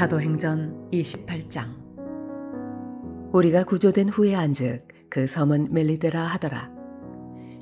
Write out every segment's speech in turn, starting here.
사도행전 28장. 우리가 구조된 후에 안즉 그 섬은 멜리데라 하더라.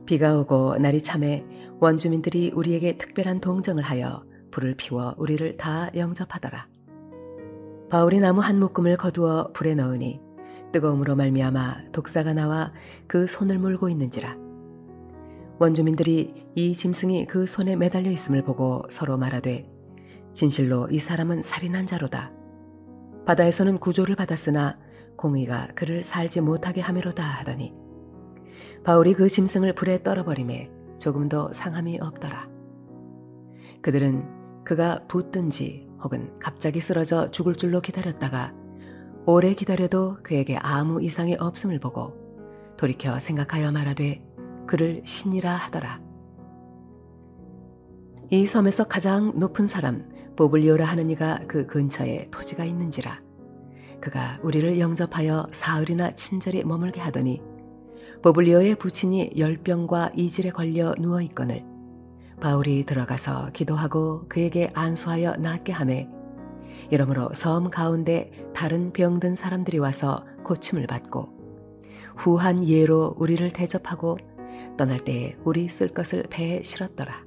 비가 오고 날이 참해 원주민들이 우리에게 특별한 동정을 하여 불을 피워 우리를 다 영접하더라. 바울이 나무 한 묶음을 거두어 불에 넣으니 뜨거움으로 말미암아 독사가 나와 그 손을 물고 있는지라. 원주민들이 이 짐승이 그 손에 매달려 있음을 보고 서로 말하되 진실로 이 사람은 살인한 자로다. 바다에서는 구조를 받았으나 공의가 그를 살지 못하게 하미로다 하더니 바울이 그 짐승을 불에 떨어버리매 조금도 상함이 없더라. 그들은 그가 붙든지 혹은 갑자기 쓰러져 죽을 줄로 기다렸다가 오래 기다려도 그에게 아무 이상이 없음을 보고 돌이켜 생각하여 말하되 그를 신이라 하더라. 이 섬에서 가장 높은 사람 보블리오라 하는 이가 그 근처에 토지가 있는지라. 그가 우리를 영접하여 사흘이나 친절히 머물게 하더니 보블리오의 부친이 열병과 이질에 걸려 누워있거늘 바울이 들어가서 기도하고 그에게 안수하여 낫게 하매 이러므로 섬 가운데 다른 병든 사람들이 와서 고침을 받고 후한 예로 우리를 대접하고 떠날 때에 우리 쓸 것을 배에 실었더라.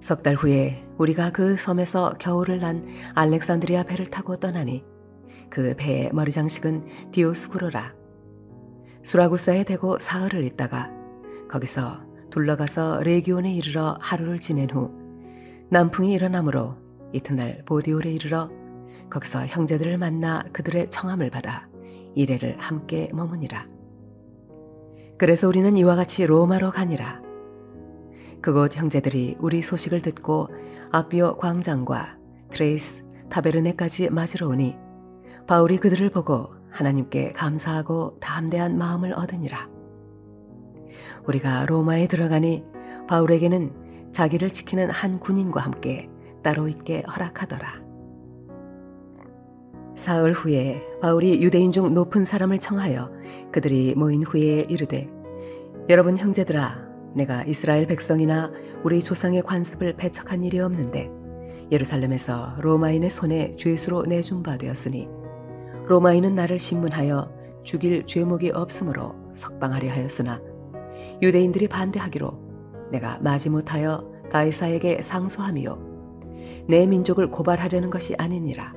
석 달 후에 우리가 그 섬에서 겨울을 난 알렉산드리아 배를 타고 떠나니 그 배의 머리 장식은 디오스쿠로라. 수라구사에 대고 사흘을 있다가 거기서 둘러가서 레기온에 이르러 하루를 지낸 후 남풍이 일어나므로 이튿날 보디올에 이르러 거기서 형제들을 만나 그들의 청함을 받아 이레를 함께 머무니라. 그래서 우리는 이와 같이 로마로 가니라. 그곳 형제들이 우리 소식을 듣고 아비오 광장과 트레이스 타베르네까지 맞으러 오니 바울이 그들을 보고 하나님께 감사하고 담대한 마음을 얻으니라. 우리가 로마에 들어가니 바울에게는 자기를 지키는 한 군인과 함께 따로 있게 허락하더라. 사흘 후에 바울이 유대인 중 높은 사람을 청하여 그들이 모인 후에 이르되 여러분 형제들아, 내가 이스라엘 백성이나 우리 조상의 관습을 배척한 일이 없는데 예루살렘에서 로마인의 손에 죄수로 내준 바 되었으니 로마인은 나를 신문하여 죽일 죄목이 없으므로 석방하려 하였으나 유대인들이 반대하기로 내가 마지못하여 가이사에게 상소함이요 내 민족을 고발하려는 것이 아니니라.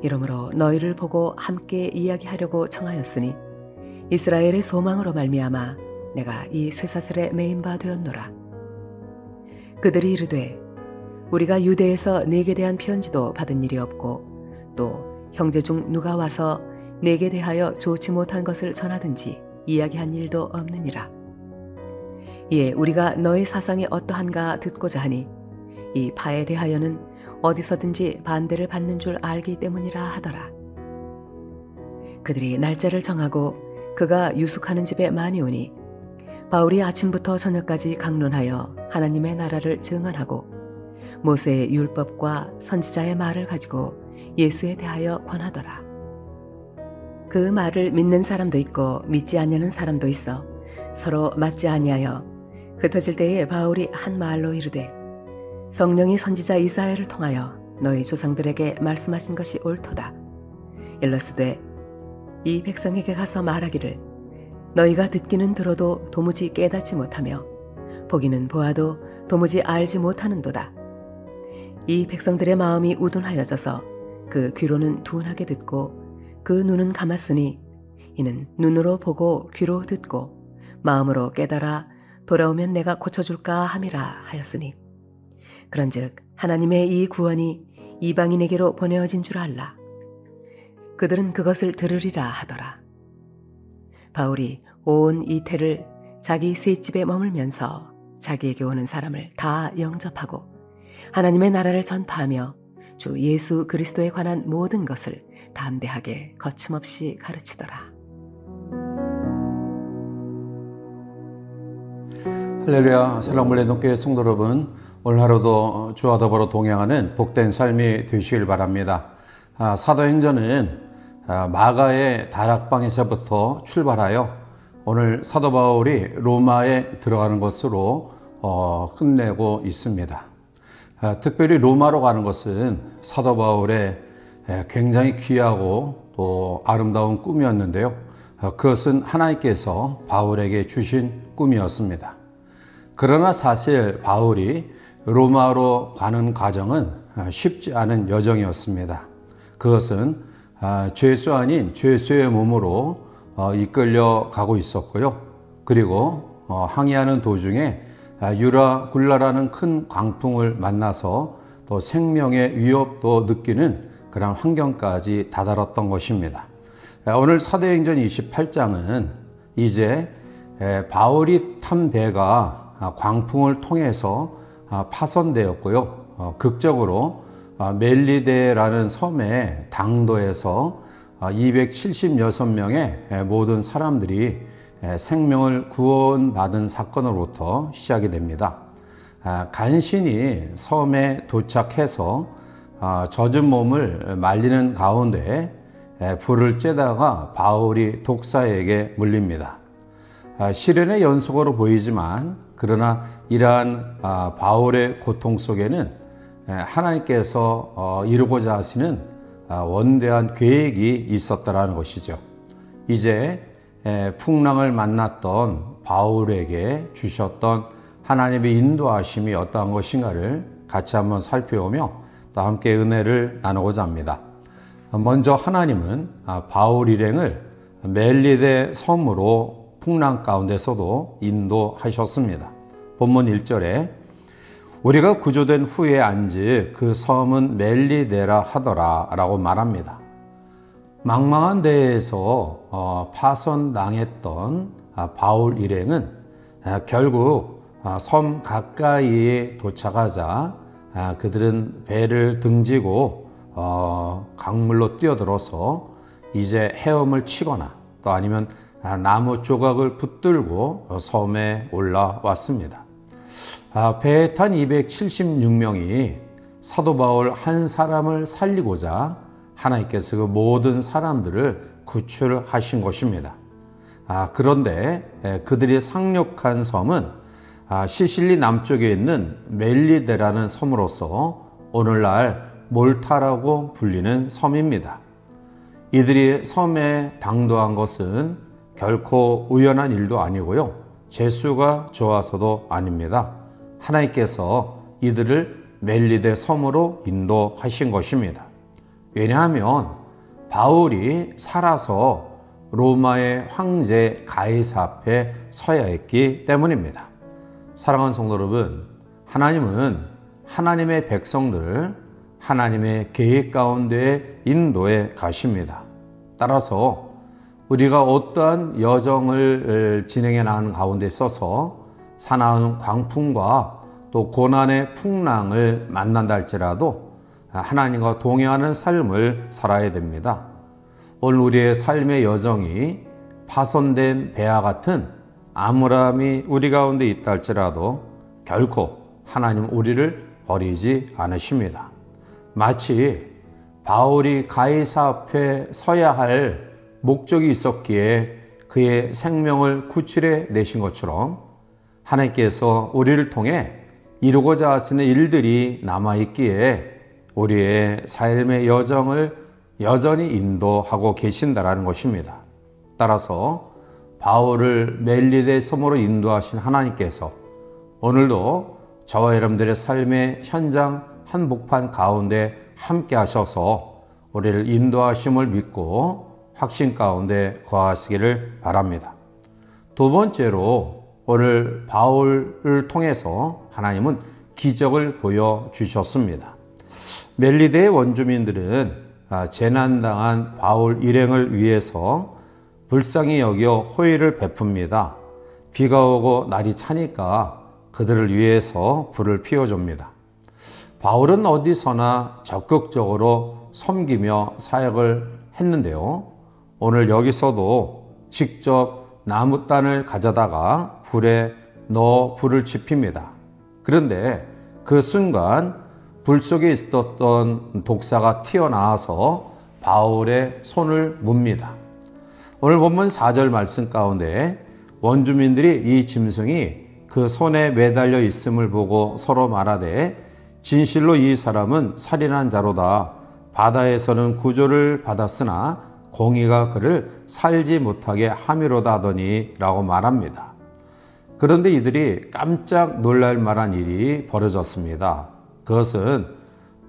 이러므로 너희를 보고 함께 이야기하려고 청하였으니 이스라엘의 소망으로 말미암아 내가 이 쇠사슬에 매인 바 되었노라. 그들이 이르되 우리가 유대에서 네게 대한 편지도 받은 일이 없고 또 형제 중 누가 와서 네게 대하여 좋지 못한 것을 전하든지 이야기한 일도 없느니라. 이에 우리가 너의 사상이 어떠한가 듣고자 하니 이 파에 대하여는 어디서든지 반대를 받는 줄 알기 때문이라 하더라. 그들이 날짜를 정하고 그가 유숙하는 집에 많이 오니 바울이 아침부터 저녁까지 강론하여 하나님의 나라를 증언하고 모세의 율법과 선지자의 말을 가지고 예수에 대하여 권하더라. 그 말을 믿는 사람도 있고 믿지 아니하는 사람도 있어 서로 맞지 아니하여 흩어질 때에 바울이 한 말로 이르되 성령이 선지자 이사야를 통하여 너희 조상들에게 말씀하신 것이 옳도다. 일러스되 이 백성에게 가서 말하기를 너희가 듣기는 들어도 도무지 깨닫지 못하며 보기는 보아도 도무지 알지 못하는도다. 이 백성들의 마음이 우둔하여져서 그 귀로는 둔하게 듣고 그 눈은 감았으니 이는 눈으로 보고 귀로 듣고 마음으로 깨달아 돌아오면 내가 고쳐줄까 함이라 하였으니 그런즉 하나님의 이 구원이 이방인에게로 보내어진 줄 알라. 그들은 그것을 들으리라 하더라. 바울이 온 이태를 자기 셋집에 머물면서 자기에게 오는 사람을 다 영접하고 하나님의 나라를 전파하며 주 예수 그리스도에 관한 모든 것을 담대하게 거침없이 가르치더라. 할렐루야. 신랑물레동교회 성도 여러분, 오늘 하루도 주와 더불어 동행하는 복된 삶이 되시길 바랍니다. 사도행전은 마가의 다락방에서부터 출발하여 오늘 사도 바울이 로마에 들어가는 것으로 끝내고 있습니다. 특별히 로마로 가는 것은 사도 바울의 굉장히 귀하고 또 아름다운 꿈이었는데요. 그것은 하나님께서 바울에게 주신 꿈이었습니다. 그러나 사실 바울이 로마로 가는 과정은 쉽지 않은 여정이었습니다. 그것은 죄수 아닌 죄수의 몸으로 이끌려 가고 있었고요. 그리고 항해하는 도중에 유라굴라라는 큰 광풍을 만나서 또 생명의 위협도 느끼는 그런 환경까지 다다랐던 것입니다. 오늘 사도행전 28장은 이제 바울이 탄 배가 광풍을 통해서 파손되었고요. 극적으로 멜리데라는 섬의 당도에서 276명의 모든 사람들이 생명을 구원받은 사건으로부터 시작이 됩니다. 간신히 섬에 도착해서 젖은 몸을 말리는 가운데 불을 쬐다가 바울이 독사에게 물립니다. 시련의 연속으로 보이지만 그러나 이러한 바울의 고통 속에는 하나님께서 이루고자 하시는 원대한 계획이 있었다라는 것이죠. 이제 풍랑을 만났던 바울에게 주셨던 하나님의 인도하심이 어떠한 것인가를 같이 한번 살펴보며 또 함께 은혜를 나누고자 합니다. 먼저 하나님은 바울 일행을 멜리데 섬으로 풍랑 가운데서도 인도하셨습니다. 본문 1절에 우리가 구조된 후에 안지 그 섬은 멜리데라 하더라 라고 말합니다. 망망한 데에서 파손당했던 바울 일행은 결국 섬 가까이에 도착하자 그들은 배를 등지고 강물로 뛰어들어서 이제 헤엄을 치거나 또 아니면 나무 조각을 붙들고 섬에 올라왔습니다. 배에 탄 276명이 사도 바울 한 사람을 살리고자 하나님께서 그 모든 사람들을 구출하신 것입니다. 그런데 그들이 상륙한 섬은 시실리 남쪽에 있는 멜리데라는 섬으로서 오늘날 몰타라고 불리는 섬입니다. 이들이 섬에 당도한 것은 결코 우연한 일도 아니고요. 재수가 좋아서도 아닙니다. 하나님께서 이들을 멜리데 섬으로 인도하신 것입니다. 왜냐하면 바울이 살아서 로마의 황제 가이사 앞에 서야 했기 때문입니다. 사랑하는 성도 여러분, 하나님은 하나님의 백성들을 하나님의 계획 가운데 인도해 가십니다. 따라서 우리가 어떠한 여정을 진행해 나가는 가운데 있어서 사나운 광풍과 또 고난의 풍랑을 만난다 할지라도 하나님과 동행하는 삶을 살아야 됩니다. 오늘 우리의 삶의 여정이 파손된 배와 같은 암울함이 우리 가운데 있다 할지라도 결코 하나님은 우리를 버리지 않으십니다. 마치 바울이 가이사 앞에 서야 할 목적이 있었기에 그의 생명을 구출해 내신 것처럼 하나님께서 우리를 통해 이루고자 하시는 일들이 남아있기에 우리의 삶의 여정을 여전히 인도하고 계신다라는 것입니다. 따라서 바울을 멜리데 섬으로 인도하신 하나님께서 오늘도 저와 여러분들의 삶의 현장 한복판 가운데 함께 하셔서 우리를 인도하심을 믿고 확신 가운데 거하시기를 바랍니다. 두 번째로 오늘 바울을 통해서 하나님은 기적을 보여주셨습니다. 멜리데의 원주민들은 재난당한 바울 일행을 위해서 불쌍히 여겨 호의를 베풉니다. 비가 오고 날이 차니까 그들을 위해서 불을 피워줍니다. 바울은 어디서나 적극적으로 섬기며 사역을 했는데요. 오늘 여기서도 직접 나무단을 가져다가 불에 넣어 불을 지핍니다. 그런데 그 순간 불 속에 있었던 독사가 튀어나와서 바울의 손을 뭅니다. 오늘 본문 4절 말씀 가운데 원주민들이 이 짐승이 그 손에 매달려 있음을 보고 서로 말하되 진실로 이 사람은 살인한 자로다. 바다에서는 구조를 받았으나 공의가 그를 살지 못하게 함이로다 하더니 라고 말합니다. 그런데 이들이 깜짝 놀랄 만한 일이 벌어졌습니다. 그것은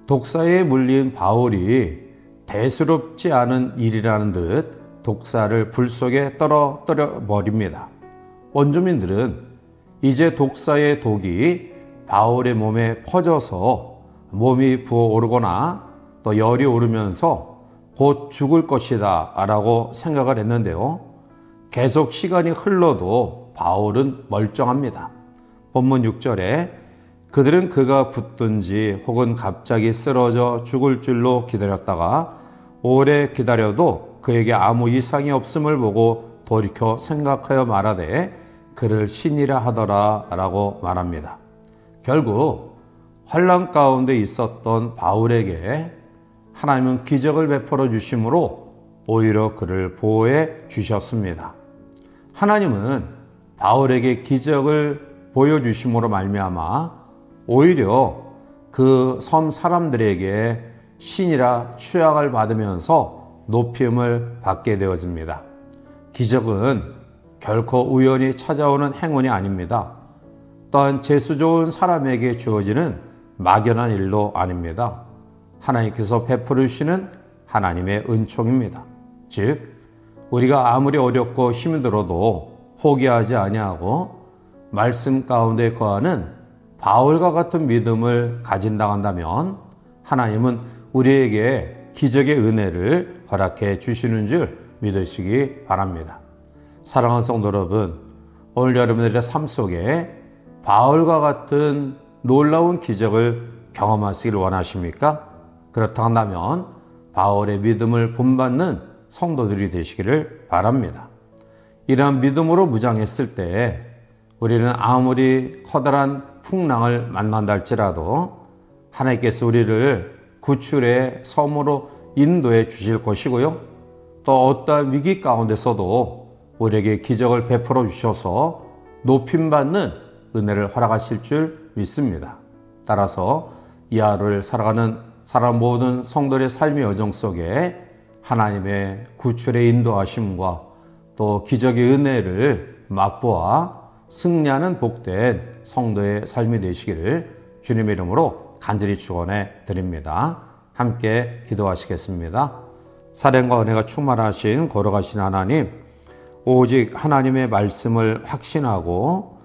독사에 물린 바울이 대수롭지 않은 일이라는 듯 독사를 불 속에 떨어뜨려 버립니다. 원주민들은 이제 독사의 독이 바울의 몸에 퍼져서 몸이 부어오르거나 또 열이 오르면서 곧 죽을 것이다 라고 생각을 했는데요. 계속 시간이 흘러도 바울은 멀쩡합니다. 본문 6절에 그들은 그가 붙든지 혹은 갑자기 쓰러져 죽을 줄로 기다렸다가 오래 기다려도 그에게 아무 이상이 없음을 보고 돌이켜 생각하여 말하되 그를 신이라 하더라 라고 말합니다. 결국 환난 가운데 있었던 바울에게 하나님은 기적을 베풀어 주심으로 오히려 그를 보호해 주셨습니다. 하나님은 바울에게 기적을 보여주심으로 말미암아 오히려 그 섬 사람들에게 신이라 추앙을 받으면서 높임을 받게 되어집니다. 기적은 결코 우연히 찾아오는 행운이 아닙니다. 또한 재수 좋은 사람에게 주어지는 막연한 일도 아닙니다. 하나님께서 베풀으시는 하나님의 은총입니다. 즉 우리가 아무리 어렵고 힘들어도 포기하지 아니하고 말씀 가운데 거하는 바울과 같은 믿음을 가진다 한다면 하나님은 우리에게 기적의 은혜를 허락해 주시는 줄 믿으시기 바랍니다. 사랑하는 성도 여러분, 오늘 여러분들의 삶 속에 바울과 같은 놀라운 기적을 경험하시길 원하십니까? 그렇다 한다면 바울의 믿음을 본받는 성도들이 되시기를 바랍니다. 이러한 믿음으로 무장했을 때 우리는 아무리 커다란 풍랑을 만난다 할지라도 하나님께서 우리를 구출의 섬으로 인도해 주실 것이고요. 또 어떠한 위기 가운데서도 우리에게 기적을 베풀어 주셔서 높임받는 은혜를 허락하실 줄 믿습니다. 따라서 이 하루를 살아가는 사람 모든 성도의 삶의 여정 속에 하나님의 구출의 인도하심과 또 기적의 은혜를 맛보아 승리하는 복된 성도의 삶이 되시기를 주님의 이름으로 간절히 축원해 드립니다. 함께 기도하시겠습니다. 사랑과 은혜가 충만하신 거룩하신 하나님, 오직 하나님의 말씀을 확신하고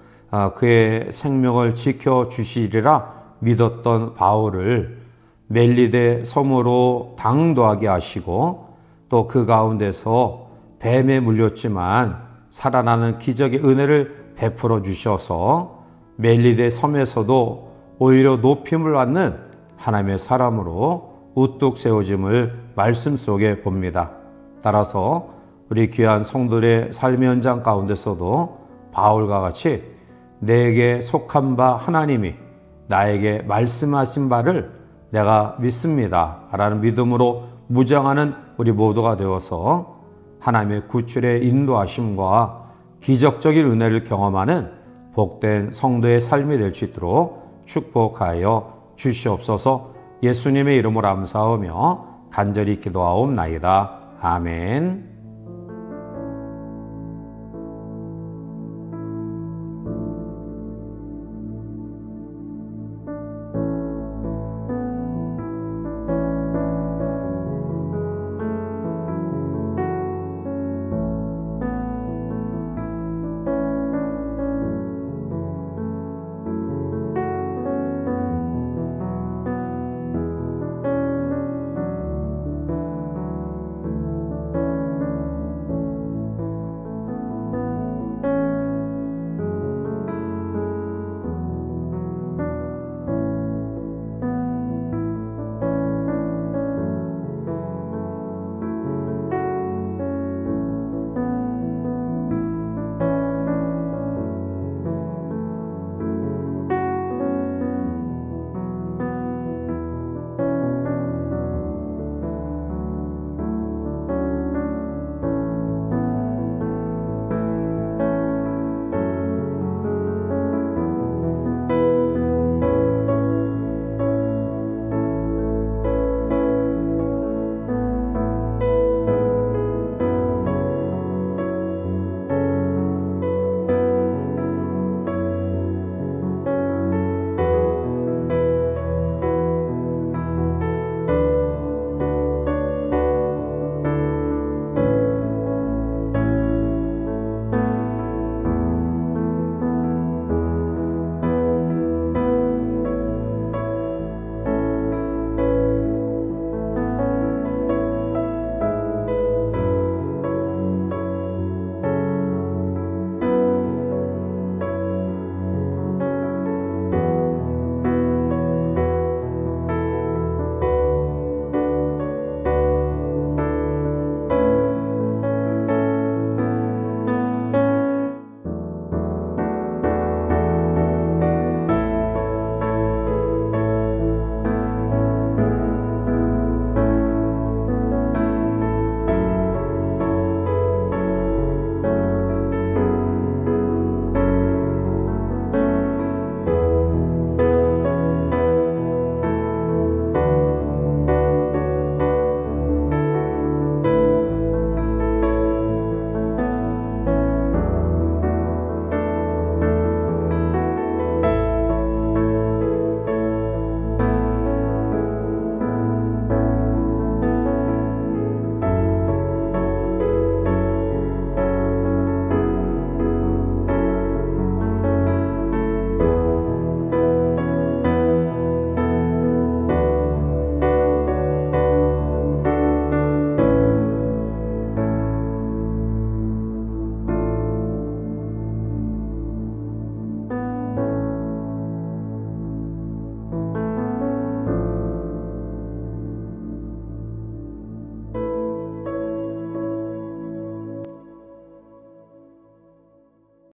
그의 생명을 지켜주시리라 믿었던 바울을 멜리데 섬으로 당도하게 하시고 또 그 가운데서 뱀에 물렸지만 살아나는 기적의 은혜를 베풀어 주셔서 멜리데 섬에서도 오히려 높임을 받는 하나님의 사람으로 우뚝 세워짐을 말씀 속에 봅니다. 따라서 우리 귀한 성도들의 삶의 현장 가운데서도 바울과 같이 내게 속한 바 하나님이 나에게 말씀하신 바를 내가 믿습니다 라는 믿음으로 무장하는 우리 모두가 되어서 하나님의 구출의 인도하심과 기적적인 은혜를 경험하는 복된 성도의 삶이 될 수 있도록 축복하여 주시옵소서. 예수님의 이름으로 감사하며 간절히 기도하옵나이다. 아멘.